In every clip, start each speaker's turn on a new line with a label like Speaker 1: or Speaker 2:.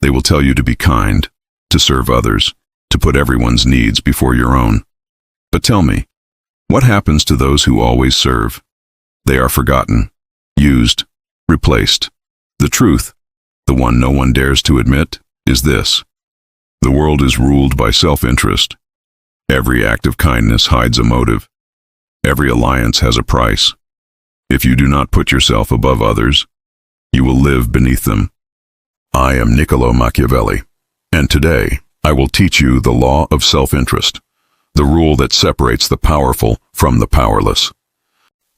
Speaker 1: They will tell you to be kind, to serve others, to put everyone's needs before your own. But tell me, what happens to those who always serve? They are forgotten, used, replaced. The truth, the one no one dares to admit, is this: the world is ruled by self-interest. Every act of kindness hides a motive. Every alliance has a price. If you do not put yourself above others, you will live beneath them. I am Niccolo Machiavelli, and today I will teach you the law of self-interest, the rule that separates the powerful from the powerless.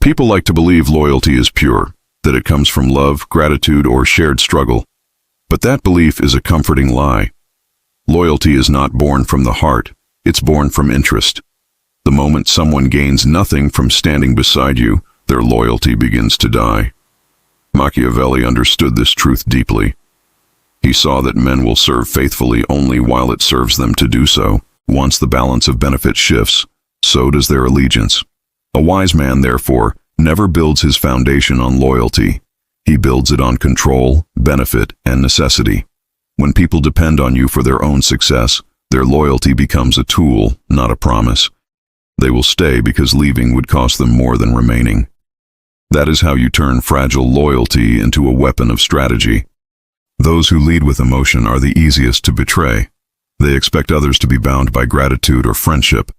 Speaker 1: People like to believe loyalty is pure, that it comes from love, gratitude, or shared struggle. But that belief is a comforting lie. Loyalty is not born from the heart, it's born from interest. The moment someone gains nothing from standing beside you, their loyalty begins to die. Machiavelli understood this truth deeply. He saw that men will serve faithfully only while it serves them to do so. Once the balance of benefit shifts, so does their allegiance. A wise man, therefore, never builds his foundation on loyalty. He builds it on control, benefit, and necessity. When people depend on you for their own success, their loyalty becomes a tool, not a promise. They will stay because leaving would cost them more than remaining. That is how you turn fragile loyalty into a weapon of strategy. Those who lead with emotion are the easiest to betray. They expect others to be bound by gratitude or friendship.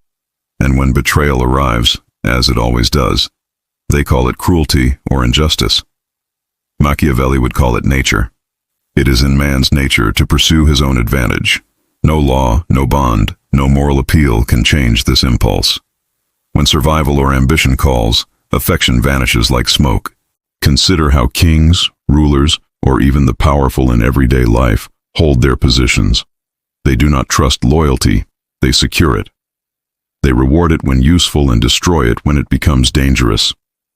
Speaker 1: And when betrayal arrives, as it always does, they call it cruelty or injustice. Machiavelli would call it nature. It is in man's nature to pursue his own advantage. No law, no bond, no moral appeal can change this impulse. When survival or ambition calls, affection vanishes like smoke. Consider how kings, rulers, or even the powerful in everyday life hold their positions. They do not trust loyalty, they secure it. They reward it when useful and destroy it when it becomes dangerous.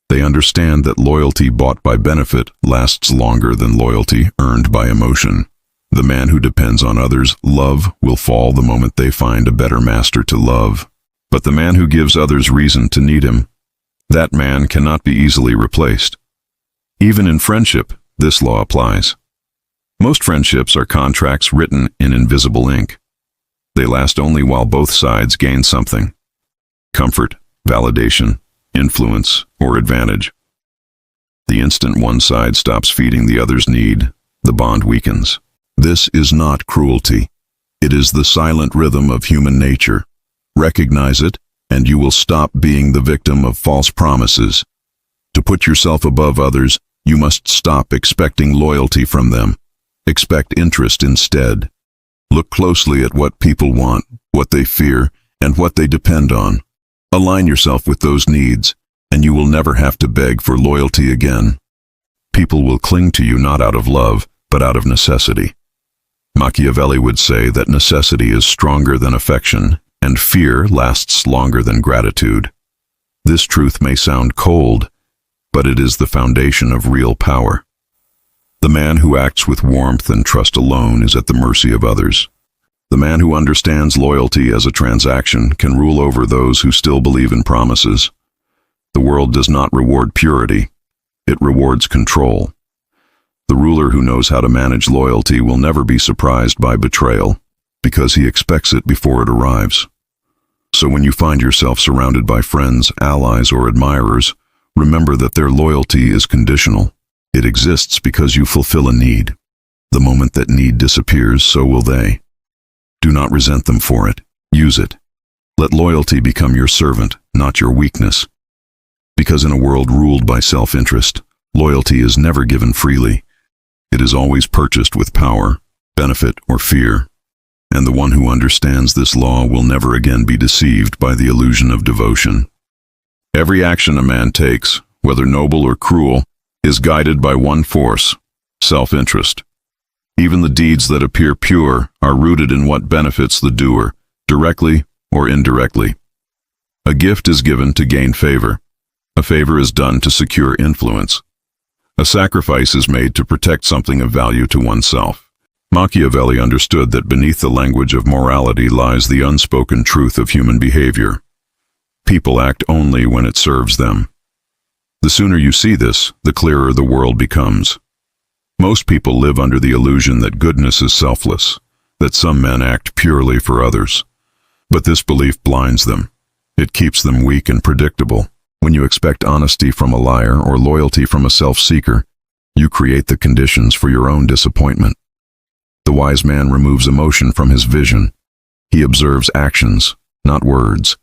Speaker 1: They understand that loyalty bought by benefit lasts longer than loyalty earned by emotion. The man who depends on others' love will fall the moment they find a better master to love. But the man who gives others reason to need him, that man cannot be easily replaced. Even in friendship, this law applies. Most friendships are contracts written in invisible ink. They last only while both sides gain something: comfort, validation, influence, or advantage. The instant one side stops feeding the other's need, the bond weakens. This is not cruelty. It is the silent rhythm of human nature. Recognize it, and you will stop being the victim of false promises. To put yourself above others, you must stop expecting loyalty from them. Expect interest instead. Look closely at what people want, what they fear, and what they depend on. Align yourself with those needs, and you will never have to beg for loyalty again. People will cling to you not out of love, but out of necessity. Machiavelli would say that necessity is stronger than affection, and fear lasts longer than gratitude. This truth may sound cold, but it is the foundation of real power. The man who acts with warmth and trust alone is at the mercy of others. The man who understands loyalty as a transaction can rule over those who still believe in promises. The world does not reward purity, it rewards control. The ruler who knows how to manage loyalty will never be surprised by betrayal, because he expects it before it arrives. So when you find yourself surrounded by friends, allies, or admirers, remember that their loyalty is conditional. It exists because you fulfill a need. The moment that need disappears, so will they. Do not resent them for it. Use it. Let loyalty become your servant, not your weakness. Because in a world ruled by self-interest, loyalty is never given freely. It is always purchased with power, benefit, or fear. And the one who understands this law will never again be deceived by the illusion of devotion. Every action a man takes, whether noble or cruel, is guided by one force: self-interest. Even the deeds that appear pure are rooted in what benefits the doer, directly or indirectly. A gift is given to gain favor. A favor is done to secure influence. A sacrifice is made to protect something of value to oneself. Machiavelli understood that beneath the language of morality lies the unspoken truth of human behavior. People act only when it serves them. The sooner you see this, the clearer the world becomes. Most people live under the illusion that goodness is selfless, that some men act purely for others. But this belief blinds them. It keeps them weak and predictable. When you expect honesty from a liar or loyalty from a self-seeker, you create the conditions for your own disappointment. The wise man removes emotion from his vision. He observes actions, not words.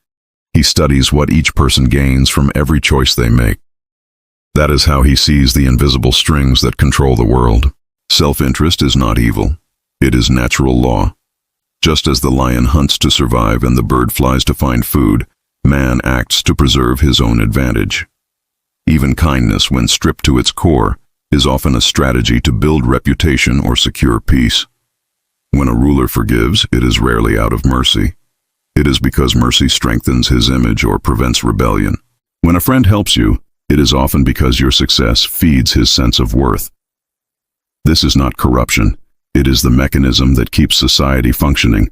Speaker 1: He studies what each person gains from every choice they make. That is how he sees the invisible strings that control the world. Self-interest is not evil. It is natural law. Just as the lion hunts to survive and the bird flies to find food, man acts to preserve his own advantage. Even kindness, when stripped to its core, is often a strategy to build reputation or secure peace. When a ruler forgives, it is rarely out of mercy. It is because mercy strengthens his image or prevents rebellion. When a friend helps you, it is often because your success feeds his sense of worth. This is not corruption. It is the mechanism that keeps society functioning.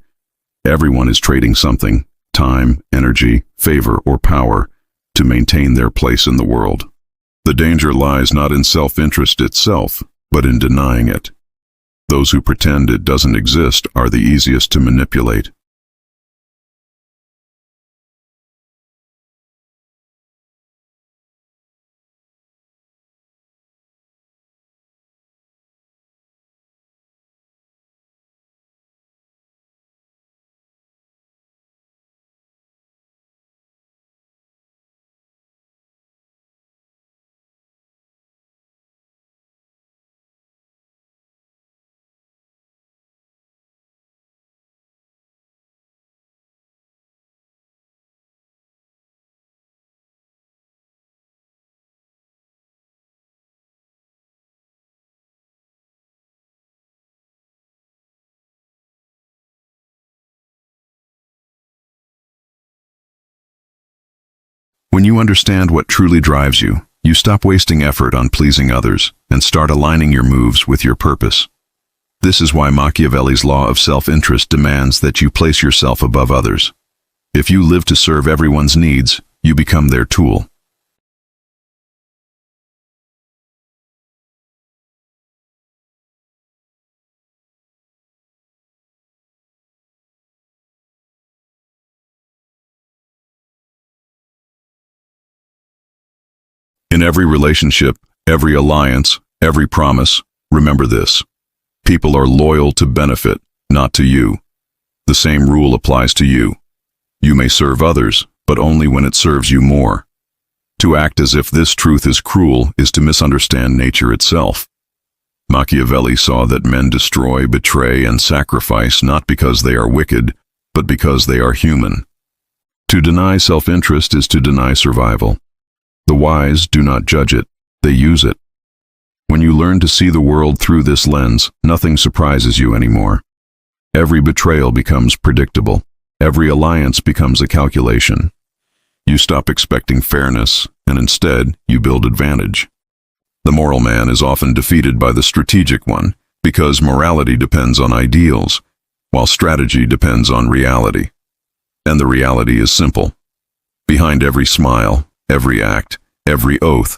Speaker 1: Everyone is trading something, time, energy, favor, or power, to maintain their place in the world. The danger lies not in self-interest itself, but in denying it. Those who pretend it doesn't exist are the easiest to manipulate. When you understand what truly drives you, you stop wasting effort on pleasing others and start aligning your moves with your purpose. This is why Machiavelli's law of self-interest demands that you place yourself above others. If you live to serve everyone's needs, you become their tool. In every relationship, every alliance, every promise, remember this. People are loyal to benefit, not to you. The same rule applies to you. You may serve others, but only when it serves you more. To act as if this truth is cruel is to misunderstand nature itself. Machiavelli saw that men destroy, betray, and sacrifice not because they are wicked, but because they are human. To deny self-interest is to deny survival. The wise do not judge it, they use it. When you learn to see the world through this lens, nothing surprises you anymore. Every betrayal becomes predictable. Every alliance becomes a calculation. You stop expecting fairness, and instead, you build advantage. The moral man is often defeated by the strategic one, because morality depends on ideals, while strategy depends on reality. And the reality is simple. Behind every smile, every act, every oath,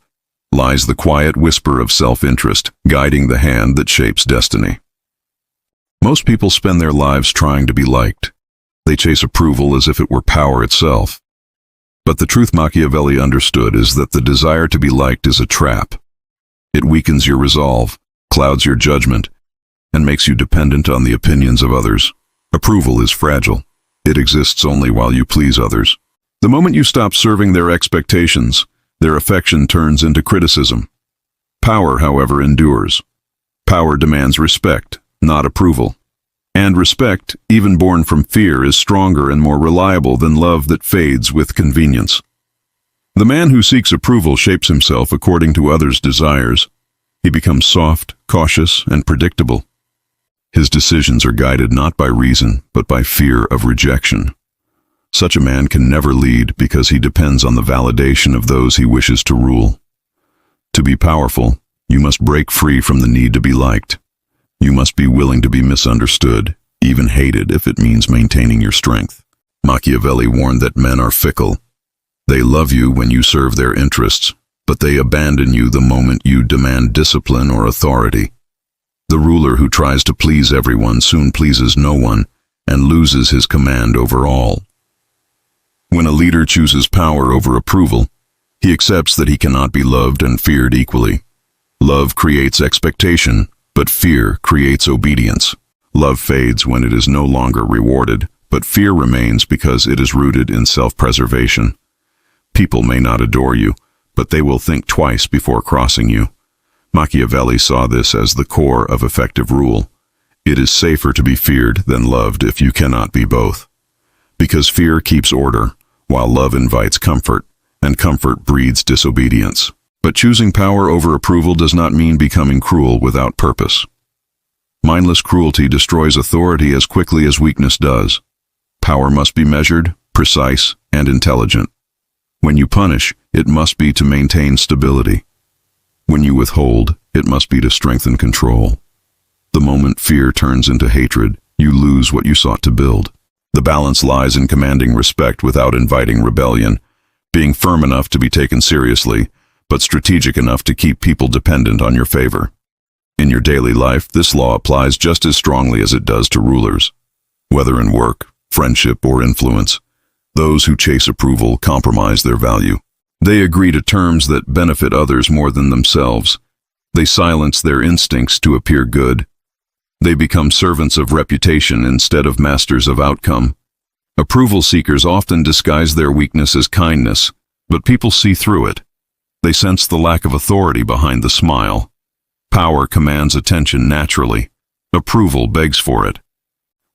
Speaker 1: lies the quiet whisper of self-interest, guiding the hand that shapes destiny. Most people spend their lives trying to be liked. They chase approval as if it were power itself. But the truth Machiavelli understood is that the desire to be liked is a trap. It weakens your resolve, clouds your judgment, and makes you dependent on the opinions of others. Approval is fragile. It exists only while you please others. The moment you stop serving their expectations, their affection turns into criticism. Power, however, endures. Power demands respect, not approval. And respect, even born from fear, is stronger and more reliable than love that fades with convenience. The man who seeks approval shapes himself according to others' desires. He becomes soft, cautious, and predictable. His decisions are guided not by reason, but by fear of rejection. Such a man can never lead because he depends on the validation of those he wishes to rule. To be powerful, you must break free from the need to be liked. You must be willing to be misunderstood, even hated if it means maintaining your strength. Machiavelli warned that men are fickle. They love you when you serve their interests, but they abandon you the moment you demand discipline or authority. The ruler who tries to please everyone soon pleases no one and loses his command over all. When a leader chooses power over approval, he accepts that he cannot be loved and feared equally. Love creates expectation, but fear creates obedience. Love fades when it is no longer rewarded, but fear remains because it is rooted in self-preservation. People may not adore you, but they will think twice before crossing you. Machiavelli saw this as the core of effective rule. It is safer to be feared than loved if you cannot be both. Because fear keeps order, while love invites comfort, and comfort breeds disobedience. But choosing power over approval does not mean becoming cruel without purpose. Mindless cruelty destroys authority as quickly as weakness does. Power must be measured, precise, and intelligent. When you punish, it must be to maintain stability. When you withhold, it must be to strengthen control. The moment fear turns into hatred, you lose what you sought to build. The balance lies in commanding respect without inviting rebellion, being firm enough to be taken seriously, but strategic enough to keep people dependent on your favor. In your daily life, this law applies just as strongly as it does to rulers. Whether in work, friendship, or influence, those who chase approval compromise their value. They agree to terms that benefit others more than themselves. They silence their instincts to appear good. They become servants of reputation instead of masters of outcome. Approval seekers often disguise their weakness as kindness, but people see through it. They sense the lack of authority behind the smile. Power commands attention naturally. Approval begs for it.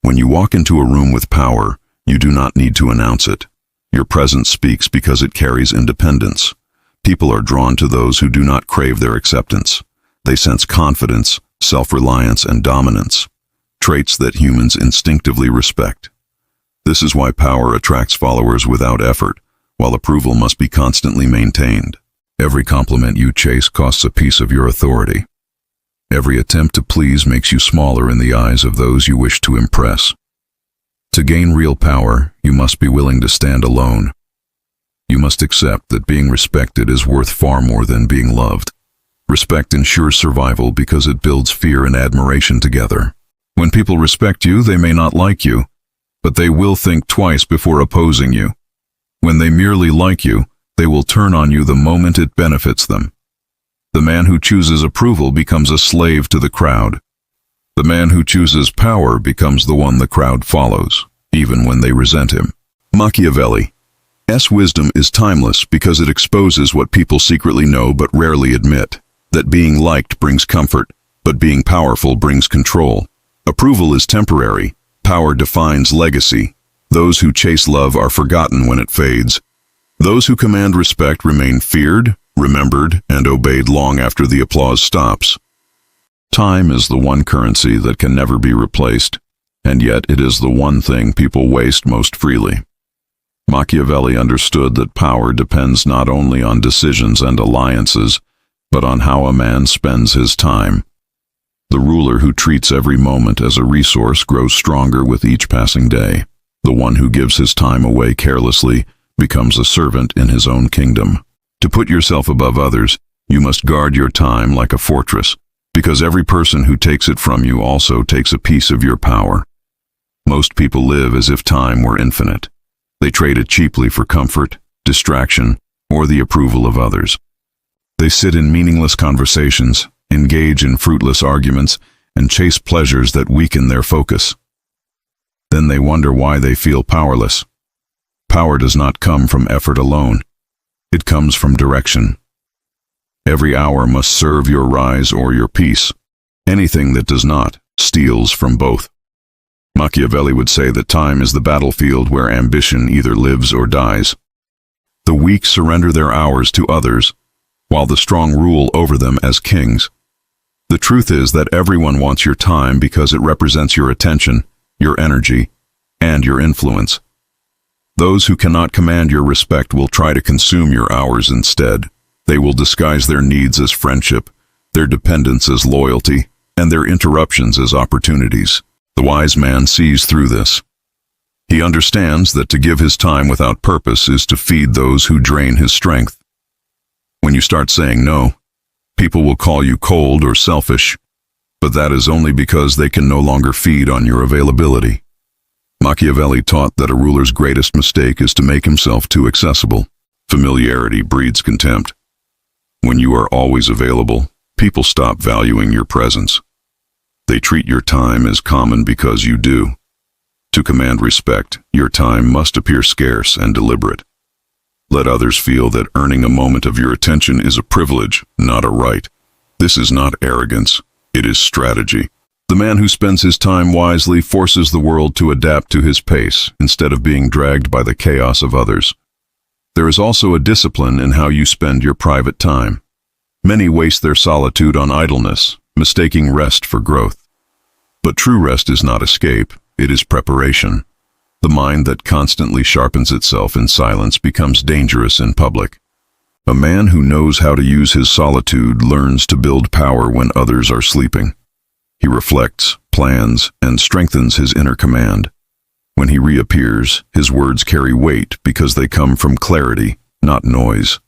Speaker 1: When you walk into a room with power, you do not need to announce it. Your presence speaks because it carries independence. People are drawn to those who do not crave their acceptance. They sense confidence, self-reliance, and dominance, traits that humans instinctively respect. This is why power attracts followers without effort, while approval must be constantly maintained. Every compliment you chase costs a piece of your authority. Every attempt to please makes you smaller in the eyes of those you wish to impress. To gain real power, you must be willing to stand alone. You must accept that being respected is worth far more than being loved. Respect ensures survival because it builds fear and admiration together. When people respect you, they may not like you, but they will think twice before opposing you. When they merely like you, they will turn on you the moment it benefits them. The man who chooses approval becomes a slave to the crowd. The man who chooses power becomes the one the crowd follows, even when they resent him. Machiavelli's wisdom is timeless because it exposes what people secretly know but rarely admit, that being liked brings comfort, but being powerful brings control. Approval is temporary, power defines legacy. Those who chase love are forgotten when it fades. Those who command respect remain feared, remembered, and obeyed long after the applause stops. Time is the one currency that can never be replaced, and yet it is the one thing people waste most freely. Machiavelli understood that power depends not only on decisions and alliances, but on how a man spends his time. The ruler who treats every moment as a resource grows stronger with each passing day. The one who gives his time away carelessly becomes a servant in his own kingdom. To put yourself above others, you must guard your time like a fortress, because every person who takes it from you also takes a piece of your power. Most people live as if time were infinite. They trade it cheaply for comfort, distraction, or the approval of others. They sit in meaningless conversations, engage in fruitless arguments, and chase pleasures that weaken their focus. Then they wonder why they feel powerless. Power does not come from effort alone. It comes from direction. Every hour must serve your rise or your peace. Anything that does not steals from both. Machiavelli would say that time is the battlefield where ambition either lives or dies. The weak surrender their hours to others, while the strong rule over them as kings. The truth is that everyone wants your time because it represents your attention, your energy, and your influence. Those who cannot command your respect will try to consume your hours instead. They will disguise their needs as friendship, their dependence as loyalty, and their interruptions as opportunities. The wise man sees through this. He understands that to give his time without purpose is to feed those who drain his strength. When you start saying no, people will call you cold or selfish. but that is only because they can no longer feed on your availability. Machiavelli taught that a ruler's greatest mistake is to make himself too accessible. Familiarity breeds contempt. When you are always available, people stop valuing your presence. They treat your time as common because you do. To command respect, your time must appear scarce and deliberate. Let others feel that earning a moment of your attention is a privilege, not a right. This is not arrogance, it is strategy. The man who spends his time wisely forces the world to adapt to his pace instead of being dragged by the chaos of others. There is also a discipline in how you spend your private time. Many waste their solitude on idleness, mistaking rest for growth. But true rest is not escape, it is preparation. The mind that constantly sharpens itself in silence becomes dangerous in public. A man who knows how to use his solitude learns to build power when others are sleeping. He reflects, plans, and strengthens his inner command. When he reappears, his words carry weight because they come from clarity, not noise.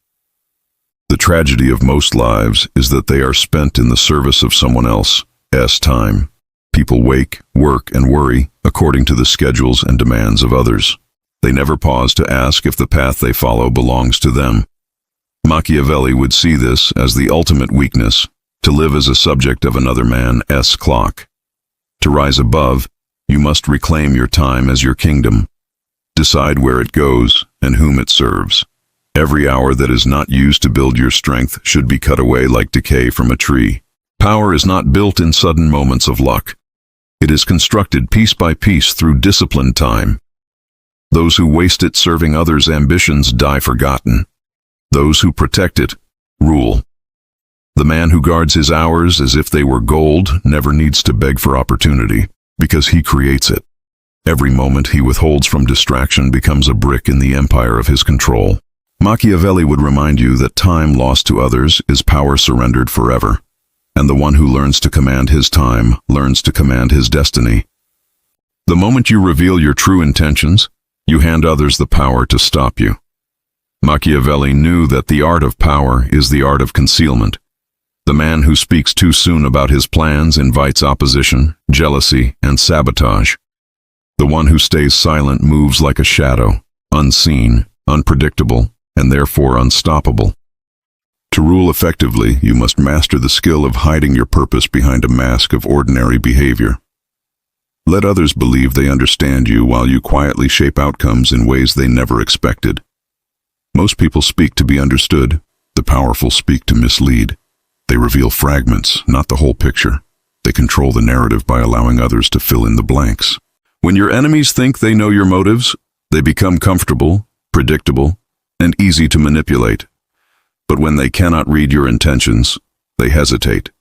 Speaker 1: The tragedy of most lives is that they are spent in the service of someone else's time. People wake, work, and worry according to the schedules and demands of others. They never pause to ask if the path they follow belongs to them. Machiavelli would see this as the ultimate weakness, to live as a subject of another man's clock. To rise above, you must reclaim your time as your kingdom. Decide where it goes and whom it serves. Every hour that is not used to build your strength should be cut away like decay from a tree. Power is not built in sudden moments of luck. It is constructed piece by piece through disciplined time. Those who waste it serving others' ambitions die forgotten. Those who protect it rule. The man who guards his hours as if they were gold never needs to beg for opportunity, because he creates it. Every moment he withholds from distraction becomes a brick in the empire of his control. Machiavelli would remind you that time lost to others is power surrendered forever. And the one who learns to command his time learns to command his destiny. The moment you reveal your true intentions, you hand others the power to stop you. Machiavelli knew that the art of power is the art of concealment. The man who speaks too soon about his plans invites opposition, jealousy, and sabotage. The one who stays silent moves like a shadow, unseen, unpredictable, and therefore unstoppable. To rule effectively, you must master the skill of hiding your purpose behind a mask of ordinary behavior. Let others believe they understand you while you quietly shape outcomes in ways they never expected. Most people speak to be understood. The powerful speak to mislead. They reveal fragments, not the whole picture. They control the narrative by allowing others to fill in the blanks. When your enemies think they know your motives, they become comfortable, predictable, and easy to manipulate. But when they cannot read your intentions, they hesitate.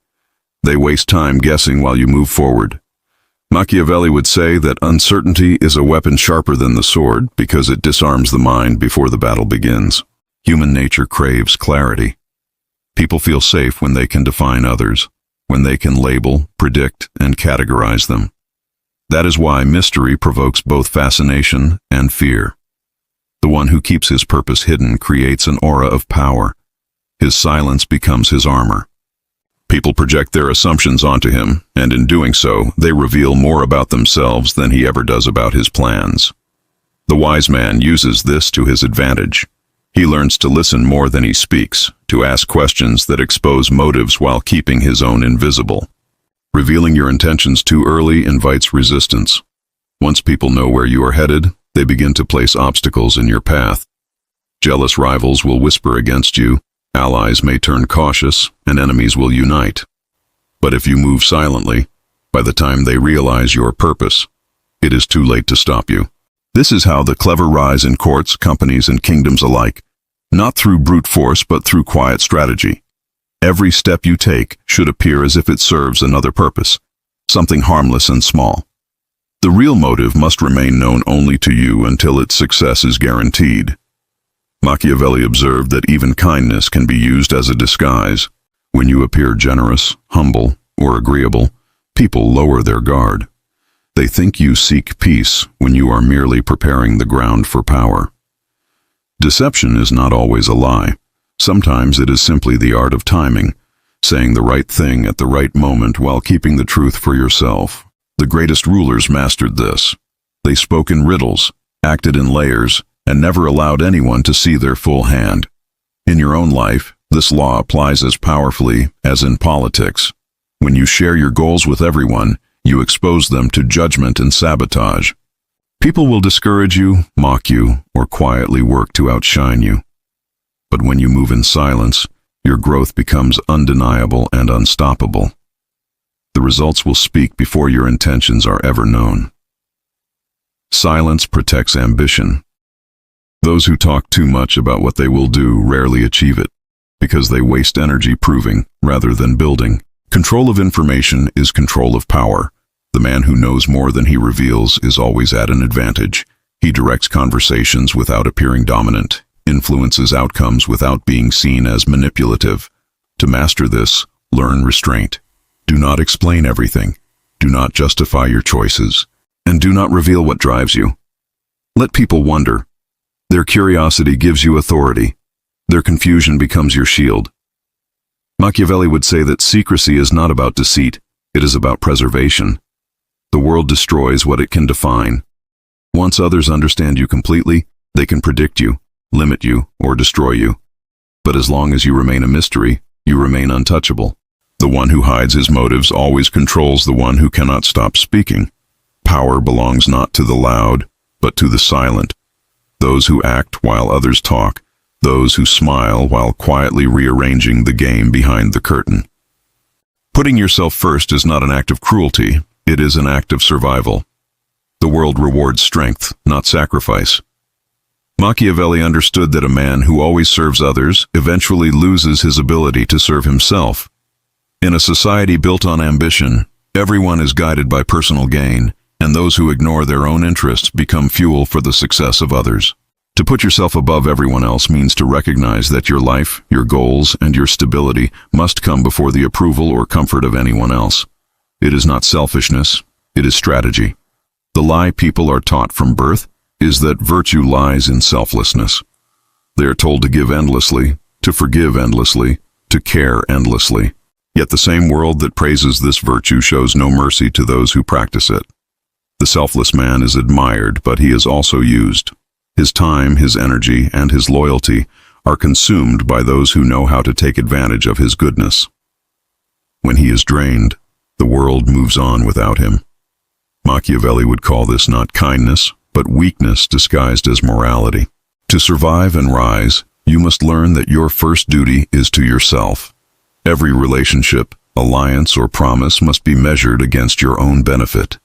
Speaker 1: They waste time guessing while you move forward. Machiavelli would say that uncertainty is a weapon sharper than the sword because it disarms the mind before the battle begins. Human nature craves clarity. People feel safe when they can define others, when they can label, predict, and categorize them. That is why mystery provokes both fascination and fear. The one who keeps his purpose hidden creates an aura of power. His silence becomes his armor. People project their assumptions onto him, and in doing so, they reveal more about themselves than he ever does about his plans. The wise man uses this to his advantage. He learns to listen more than he speaks, to ask questions that expose motives while keeping his own invisible. Revealing your intentions too early invites resistance. Once people know where you are headed, they begin to place obstacles in your path. Jealous rivals will whisper against you. Allies may turn cautious, and enemies will unite. But if you move silently, by the time they realize your purpose, it is too late to stop you. This is how the clever rise in courts, companies, and kingdoms alike, not through brute force but through quiet strategy. Every step you take should appear as if it serves another purpose, something harmless and small. The real motive must remain known only to you until its success is guaranteed. Machiavelli observed that even kindness can be used as a disguise. When you appear generous, humble, or agreeable, people lower their guard. They think you seek peace when you are merely preparing the ground for power. Deception is not always a lie. Sometimes it is simply the art of timing. saying the right thing at the right moment while keeping the truth for yourself. The greatest rulers mastered this. They spoke in riddles, acted in layers, and never allowed anyone to see their full hand. In your own life, this law applies as powerfully as in politics. When you share your goals with everyone, you expose them to judgment and sabotage. People will discourage you, mock you, or quietly work to outshine you. But when you move in silence, your growth becomes undeniable and unstoppable. The results will speak before your intentions are ever known. Silence protects ambition. Those who talk too much about what they will do rarely achieve it, because they waste energy proving rather than building. Control of information is control of power. The man who knows more than he reveals is always at an advantage. He directs conversations without appearing dominant, influences outcomes without being seen as manipulative. To master this, learn restraint. Do not explain everything. Do not justify your choices. And do not reveal what drives you. Let people wonder. Their curiosity gives you authority. Their confusion becomes your shield. Machiavelli would say that secrecy is not about deceit, it is about preservation. The world destroys what it can define. Once others understand you completely, they can predict you, limit you, or destroy you. But as long as you remain a mystery, you remain untouchable. The one who hides his motives always controls the one who cannot stop speaking. Power belongs not to the loud, but to the silent. Those who act while others talk, those who smile while quietly rearranging the game behind the curtain. Putting yourself first is not an act of cruelty, it is an act of survival. The world rewards strength, not sacrifice. Machiavelli understood that a man who always serves others eventually loses his ability to serve himself. In a society built on ambition, everyone is guided by personal gain, and those who ignore their own interests become fuel for the success of others. To put yourself above everyone else means to recognize that your life, your goals, and your stability must come before the approval or comfort of anyone else. It is not selfishness, it is strategy. The lie people are taught from birth is that virtue lies in selflessness. They are told to give endlessly, to forgive endlessly, to care endlessly. Yet the same world that praises this virtue shows no mercy to those who practice it. The selfless man is admired, but he is also used. His time, his energy, and his loyalty are consumed by those who know how to take advantage of his goodness. When he is drained, the world moves on without him. Machiavelli would call this not kindness, but weakness disguised as morality. To survive and rise, you must learn that your first duty is to yourself. Every relationship, alliance, or promise must be measured against your own benefit.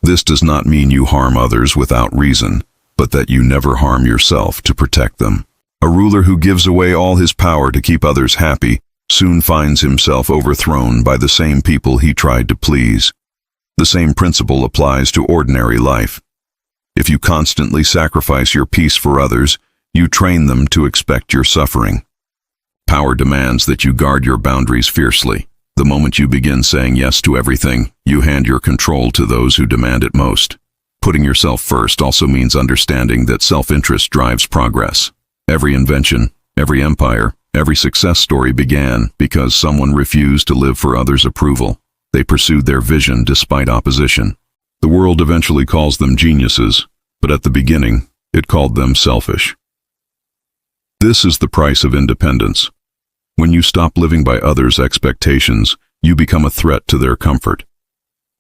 Speaker 1: This does not mean you harm others without reason, but that you never harm yourself to protect them. A ruler who gives away all his power to keep others happy soon finds himself overthrown by the same people he tried to please. The same principle applies to ordinary life. If you constantly sacrifice your peace for others, you train them to expect your suffering. Power demands that you guard your boundaries fiercely. The moment you begin saying yes to everything, you hand your control to those who demand it most. Putting yourself first also means understanding that self-interest drives progress. Every invention, every empire, every success story began because someone refused to live for others' approval. They pursued their vision despite opposition. The world eventually calls them geniuses, but at the beginning, it called them selfish. This is the price of independence. When you stop living by others' expectations, you become a threat to their comfort.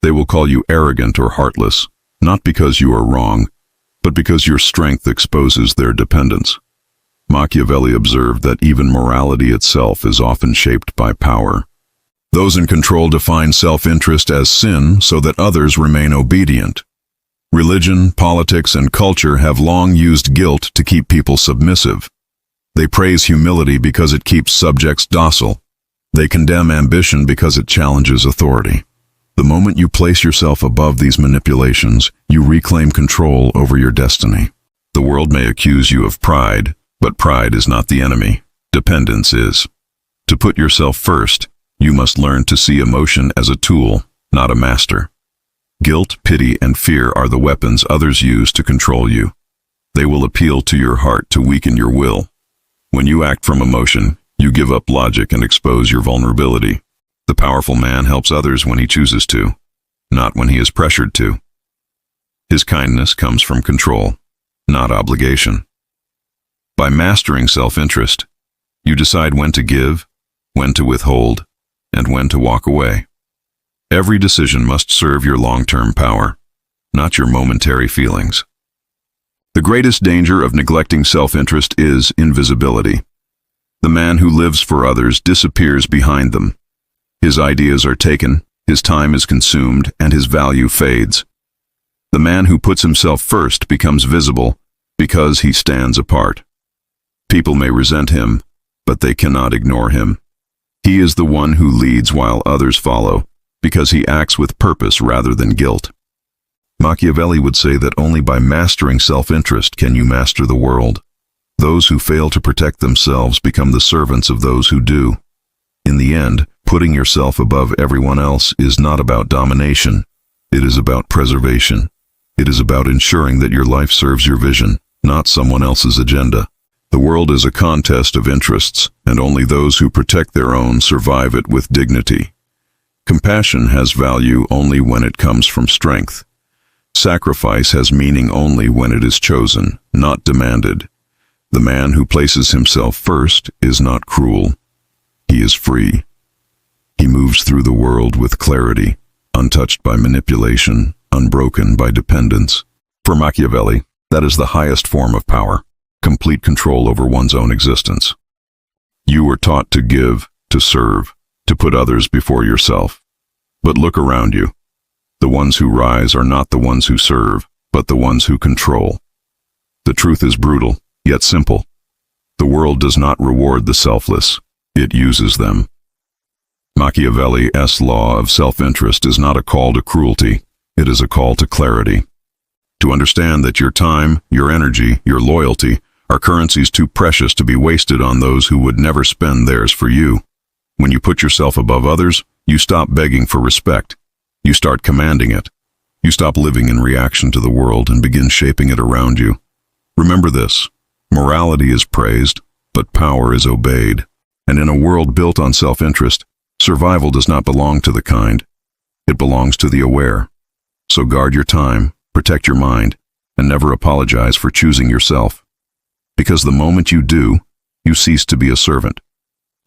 Speaker 1: They will call you arrogant or heartless, not because you are wrong, but because your strength exposes their dependence. Machiavelli observed that even morality itself is often shaped by power. Those in control define self-interest as sin so that others remain obedient. Religion, politics, and culture have long used guilt to keep people submissive. They praise humility because it keeps subjects docile. They condemn ambition because it challenges authority. The moment you place yourself above these manipulations, you reclaim control over your destiny. The world may accuse you of pride, but pride is not the enemy. Dependence is. To put yourself first, you must learn to see emotion as a tool, not a master. Guilt, pity, and fear are the weapons others use to control you. They will appeal to your heart to weaken your will. When you act from emotion, You give up logic and expose your vulnerability. The powerful man helps others when he chooses to, not when he is pressured to. His kindness comes from control, not obligation. By mastering self-interest, you decide when to give, when to withhold, and when to walk away. Every decision must serve your long-term power, not your momentary feelings. The greatest danger of neglecting self-interest is invisibility. The man who lives for others disappears behind them. His ideas are taken, his time is consumed, and his value fades. The man who puts himself first becomes visible because he stands apart. People may resent him, but they cannot ignore him. He is the one who leads while others follow, because he acts with purpose rather than guilt. Machiavelli would say that only by mastering self-interest can you master the world. Those who fail to protect themselves become the servants of those who do. In the end, putting yourself above everyone else is not about domination. It is about preservation. It is about ensuring that your life serves your vision, not someone else's agenda. The world is a contest of interests, and only those who protect their own survive it with dignity. Compassion has value only when it comes from strength. Sacrifice has meaning only when it is chosen, not demanded. The man who places himself first is not cruel. He is free. He moves through the world with clarity, untouched by manipulation, unbroken by dependence. For Machiavelli, that is the highest form of power, complete control over one's own existence. You were taught to give, to serve, to put others before yourself. But look around you. The ones who rise are not the ones who serve, but the ones who control. The truth is brutal, yet simple. The world does not reward the selfless, it uses them. Machiavelli's law of self-interest is not a call to cruelty, it is a call to clarity. To understand that your time, your energy, your loyalty are currencies too precious to be wasted on those who would never spend theirs for you. When you put yourself above others, you stop begging for respect. You start commanding it. You stop living in reaction to the world and begin shaping it around you. Remember this: morality is praised, but power is obeyed. And in a world built on self-interest, survival does not belong to the kind. It belongs to the aware. So guard your time, protect your mind, and never apologize for choosing yourself. Because the moment you do, you cease to be a servant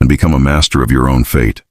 Speaker 1: and become a master of your own fate.